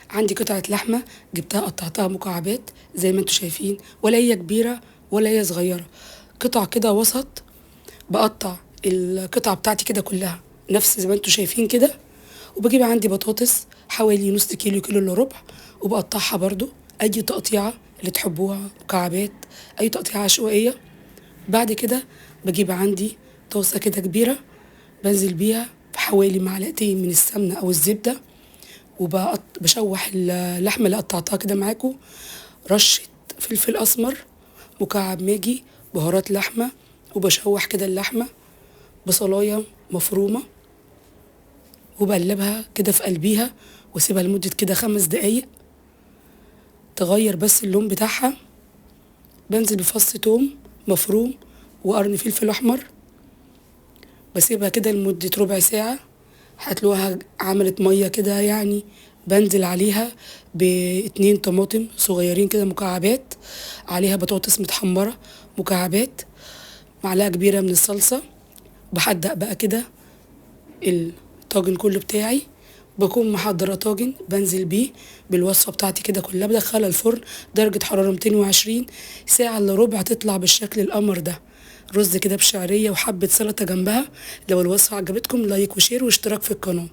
عندي قطعة لحمة جبتها قطعتها مكعبات زي ما انتوا شايفين، ولا هي كبيرة ولا هي صغيرة، قطع كده وسط. بقطع القطعة بتاعتي كده كلها نفس زي ما انتوا شايفين كده. وبجيب عندي بطاطس حوالي نص كيلو، كيلو الا ربع، وبقطعها برضو اي تقطيعة اللي تحبوها، مكعبات، اي تقطيعة عشوائية. بعد كده بجيب عندي طاسة كده كبيرة، بنزل بيها بحوالي معلقتين من السمنة أو الزبدة، وبشوح اللحمة اللي قطعتها كده معاكم، رشة فلفل أسمر، مكعب ماجي، بهارات لحمة، وبشوح كده اللحمة، بصلاية مفرومة، وبقلبها كده في قلبيها، واسيبها لمدة كده 5 دقايق تغير بس اللون بتاعها. بنزل بفص توم مفروم وقرن فلفل أحمر، بسيبها كده لمدة ربع ساعة. هتلاقوها عملت مية كده يعني. بنزل عليها ب2 طماطم صغيرين كده مكعبات، عليها بطاطس متحمرة مكعبات، معلقة كبيرة من الصلصة. بحدق بقى كده الطاجن كله بتاعي. بكون محضرة طاجن بنزل بيه بالوصفة بتاعتي كده كلها، بدخلها الفرن درجة حرارة 220 ساعة الا ربع، تطلع بالشكل القمر ده. رز كده بشعرية وحبة سلطة جنبها. لو الوصفة عجبتكم لايك وشير واشتراك في القناة.